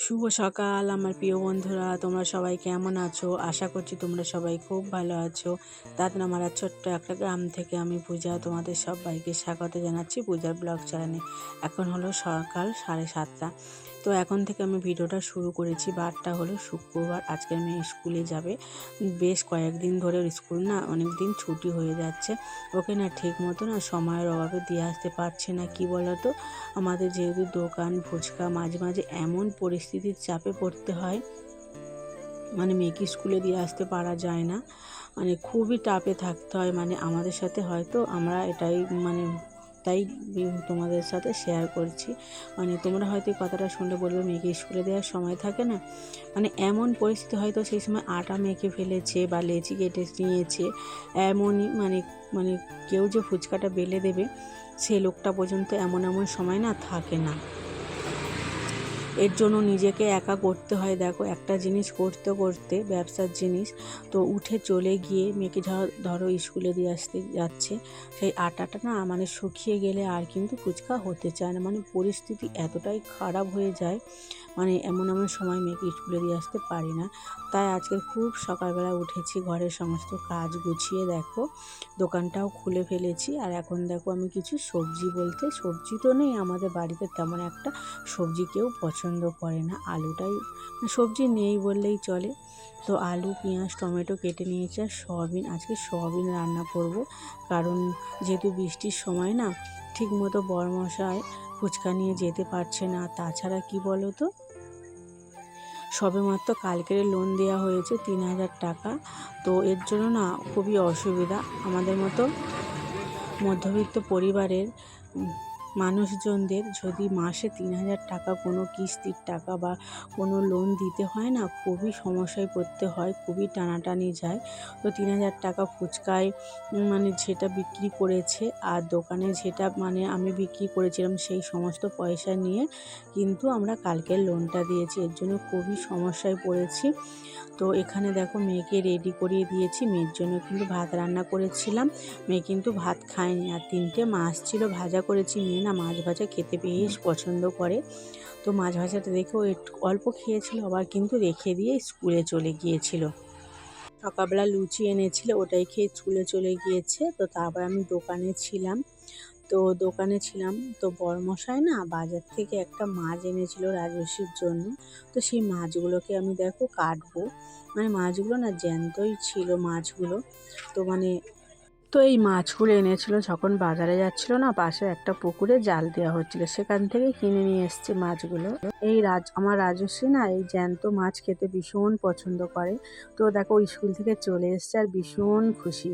শুভ সকাল আমার প্রিয় বন্ধুরা, তোমরা সবাই কেমন আছো? আশা করছি তোমরা সবাই খুব ভালো আছো। দাদনামারা ছোট্ট একটা গ্রাম থেকে আমি পূজা তোমাদের সবাইকে স্বাগত জানাচ্ছি পূজার ব্লগ চ্যানেলে। এখন হলো সকাল 7:30। তো এখন থেকে আমি ভিডিওটা শুরু করেছি। বারটা হলো শুক্রবার, আজকে মেয়ে স্কুলে যাবে। বেশ কয়েকদিন ধরে ওর স্কুল না অনেক দিন ছুটি হয়ে যাচ্ছে। ওকে না ঠিক মতো না সময়ের অভাবে দিয়ে আসতে পারছে না। কি বলো তো, আমাদের যেহেতু দোকান ফুচকা, মাঝে মাঝে এমন পরিস্থিতির চাপে পড়তে হয়, মানে মেয়েকে স্কুলে দিয়ে আসতে পারা যায় না। মানে খুবই টাপে থাকতে হয়, মানে আমাদের সাথে হয়তো আমরা এটাই মানে তাই তোমাদের সাথে শেয়ার করছি। মানে তোমরা হয়তো এই কথাটা শুনলে বলবে মেয়েকে স্কুলে দেওয়ার সময় থাকে না। মানে এমন পরিস্থিতি, হয়তো সেই সময় আটা মেখে ফেলেছে বা লেচি কেটে নিয়েছে, এমনই মানে মানে কেউ যে ফুচকাটা বেলে দেবে সে লোকটা পর্যন্ত এমন এমন সময় না থাকে না। এর জন্য নিজেকে একা করতে হয়। দেখো, একটা জিনিস করতে করতে, ব্যবসার জিনিস তো উঠে চলে গিয়ে মেয়েকে ধরো স্কুলে দিয়ে আসতে যাচ্ছে, সেই আটাটা না মানে শুকিয়ে গেলে আর কিন্তু ফুচকা হতে চায় না। মানে পরিস্থিতি এতটাই খারাপ হয়ে যায়, মানে এমন এমন সময় মেয়েকে স্কুলে দিয়ে আসতে পারি না। তাই আজকে খুব সকালবেলা উঠেছি, ঘরের সমস্ত কাজ গুছিয়ে দেখো দোকানটাও খুলে ফেলেছি। আর এখন দেখো আমি কিছু সবজি, বলতে সবজি তো নেই আমাদের বাড়িতে তেমন একটা, সবজি কেউ পছন্দ করে না, আলুটাই সবজি নেই বললেই চলে। তো আলু, পেঁয়াজ, টমেটো কেটে নিয়েছি আর সয়াবিন, আজকে সয়াবিন রান্না করব। কারণ যেহেতু বৃষ্টির সময় না ঠিক মতো বরমশাই ফুচকা নিয়ে যেতে পারছে না। তাছাড়া কি বলো তো, সবেমাত্র কালকের লোন দেওয়া হয়েছে 3,000 টাকা। তো এর জন্য না খুবই অসুবিধা আমাদের মতো মধ্যবিত্ত পরিবারের মানুষজনদের। যদি মাসে 3,000 টাকা কোনো কিস্তির টাকা বা কোনো লোন দিতে হয় না, খুবই সমস্যায় পড়তে হয়, খুবই টানাটানি যায়। তো 3,000 টাকা ফুচকায় মানে যেটা বিক্রি করেছে আর দোকানে যেটা মানে আমি বিক্রি করেছিলাম, সেই সমস্ত পয়সা নিয়ে কিন্তু আমরা কালকের লোনটা দিয়েছি। এর জন্য খুবই সমস্যায় পড়েছি। তো এখানে দেখো মেয়েকে রেডি করিয়ে দিয়েছি। মেয়ের জন্য কিন্তু ভাত রান্না করেছিলাম, মেয়ে কিন্তু ভাত খায়নি। আর 3টে মাছ ছিল, ভাজা করেছি। মেয়ে না মাছ ভাজা খেতে বেশ পছন্দ করে। তো মাছ ভাজাটা দেখেও একটু অল্প খেয়েছিল, আবার কিন্তু রেখে দিয়ে স্কুলে চলে গিয়েছিল। সকালবেলা লুচি এনেছিল, ওটাই খেয়ে স্কুলে চলে গিয়েছে। তো তারপর আমি দোকানে ছিলাম। তো বরমশাই না বাজার থেকে একটা মাছ এনেছিল রাজস্বীর জন্য। তো সেই মাছগুলোকে আমি দেখো কাটবো, মানে মাছগুলো না জ্যান্তই ছিল মাছগুলো। তো এই মাছগুলো এনেছিল যখন বাজারে যাচ্ছিল না, পাশে একটা পুকুরে জাল দেওয়া হচ্ছিল, সেখান থেকে কিনে নিয়ে এসছে মাছগুলো। আমার রাজস্বী না এই জ্যান্ত মাছ খেতে ভীষণ পছন্দ করে। তো দেখো স্কুল থেকে চলে এসছে আর ভীষণ খুশি।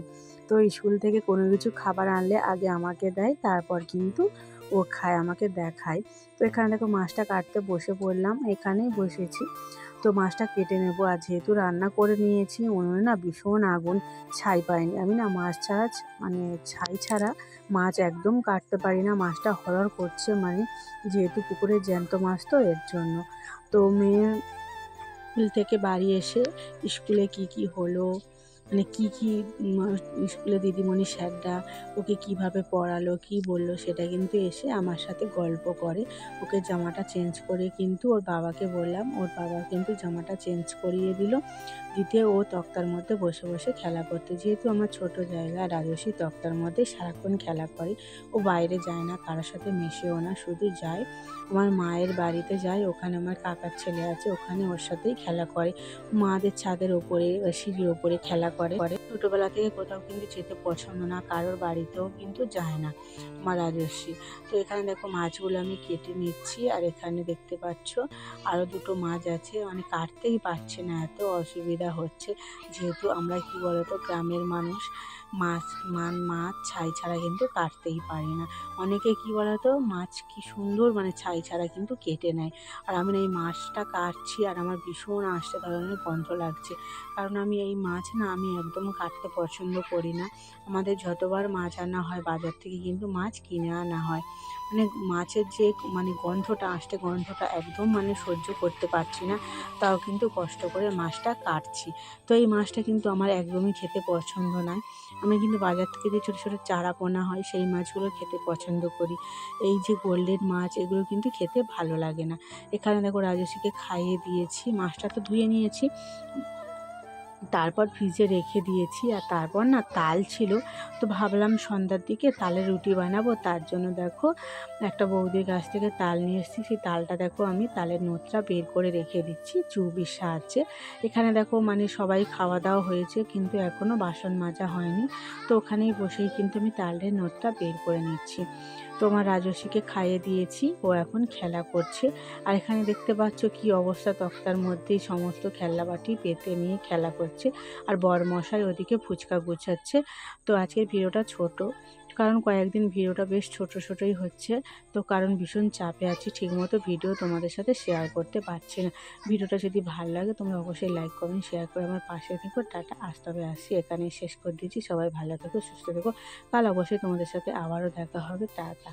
তো স্কুল থেকে কোনো কিছু খাবার আনলে আগে আমাকে দেয়, তারপর কিন্তু ও খায়, আমাকে দেখায়। তো এখানে দেখো মাছটা কাটতে বসে পড়লাম, এখানেই বসেছি। তো মাছটা কেটে নেবো। আর যেহেতু রান্না করে নিয়েছি, উনুনে না ভীষণ আগুন, ছাই পাইনি। আমি না মাছ ছাড়া মানে ছাই ছাড়া মাছ একদম কাটতে পারি না, মাছটা হরহর করছে, মানে যেহেতু পুকুরের জ্যান্ত মাছ তো এর জন্য। তো মেয়ে স্কুল থেকে বাড়ি এসে স্কুলে কি হলো, মানে কি স্কুলে দিদিমণি স্যাররা ওকে কিভাবে পড়ালো, কি বললো, সেটা কিন্তু এসে আমার সাথে গল্প করে। ওকে জামাটা চেঞ্জ করে কিন্তু ওর বাবাকে বললাম, ওর বাবা কিন্তু জামাটা চেঞ্জ করিয়ে দিতে ও তক্তার মধ্যে বসে বসে খেলা করতে। যেহেতু আমার ছোট জায়গা, রাজস্বী তক্তার মধ্যে সারাক্ষণ খেলা করে। ও বাইরে যায় না, কারোর সাথে মেশেও না, শুধু যায় আমার মায়ের বাড়িতে যায়, ওখানে আমার কাকার ছেলে আছে, ওখানে ওর সাথেই খেলা করে। মাদের ছাদের ওপরে, সিঁড়ির ওপরে খেলা করে। ছোটোবেলা থেকে কোথাও কিন্তু যেতে পছন্দ না, কারোর বাড়িতেও কিন্তু যায় না আমার রাজস্বী। তো এখানে দেখো মাছগুলো আমি কেটে নিচ্ছি। আর এখানে দেখতে পাচ্ছ আরও 2টো মাছ আছে, মানে কাটতেই পারছে না, এত অসুবিধা হচ্ছে। যেহেতু আমরা কি বলতো গ্রামের মানুষ, মাছ ছাই ছাড়া কিন্তু কাটতেই পারি না। অনেকে কি বলতো মাছ কি সুন্দর মানে ছাই ছাড়া কিন্তু কেটে নেয়। আর আমি এই মাছটা কাটছি আর আমার ভীষণ আষ্টে ধরনের গন্ধ লাগছে, কারণ আমি এই মাছ না আমি একদম কাটতে পছন্দ করি না। আমাদের যতবার মাছ আনা হয় বাজার থেকে কিন্তু মাছ কিনে আনা হয়, মানে মাছের যে মানে গন্ধটা, আষ্টে গন্ধটা একদম মানে সহ্য করতে পারছি না, তাও কিন্তু কষ্ট করে মাছটা কাটছি। তো এই মাছটা কিন্তু আমার একদমই খেতে পছন্দ নয়। আমি কিন্তু বাজার থেকে যে ছোটো ছোটো চারা পোনা হয় সেই মাছগুলো খেতে পছন্দ করি। এই যে গোল্ডেন মাছ এগুলো কিন্তু খেতে ভালো লাগে না। এখানে দেখো রাজস্বীকে খাইয়ে দিয়েছি, মাছটা তো ধুয়ে নিয়েছি, তারপর ফ্রিজে রেখে দিয়েছি। আর তারপর না তাল ছিল, তো ভাবলাম সন্ধ্যার দিকে তালের রুটি বানাবো। তার জন্য দেখো একটা বৌদির কাছ থেকে তাল নিয়ে এসেছি, সেই তালটা দেখো আমি তালের নোটটা বের করে রেখে দিচ্ছি চুবির সাহায্যে। এখানে দেখো মানে সবাই খাওয়া দাওয়া হয়েছে কিন্তু এখনও বাসন মাজা হয়নি, তো ওখানেই বসেই কিন্তু আমি তালের নোটটা বের করে নিচ্ছি। তো আমার রাজস্বীকে খাইয়ে দিয়েছি, ও এখন খেলা করছে। আর এখানে দেখতে পাচ্ছ কি অবস্থা, তক্তার মধ্যেই সমস্ত খেলনাবাটি পেতে নিয়ে খেলা করছে। আর বরমশাই ওদিকে ফুচকা গুছাচ্ছে। তো আজকের ভিডিওটা ছোট, কারণ কয়েকদিন ভিডিওটা বেশ ছোট ছোটই হচ্ছে, তো কারণ ভীষণ চাপে আছি, ঠিকমতো ভিডিও তোমাদের সাথে শেয়ার করতে পারছি না। ভিডিওটা যদি ভালো লাগে তোমরা অবশ্যই লাইক কমেন্ট শেয়ার করে আমার পাশে থেকো। টাটা, আজ তবে আসছি, এখানেই শেষ করে দিচ্ছি। সবাই ভালো থেকো, সুস্থ থেকো। কাল অবশ্যই তোমাদের সাথে আবারও দেখা হবে। টাটা।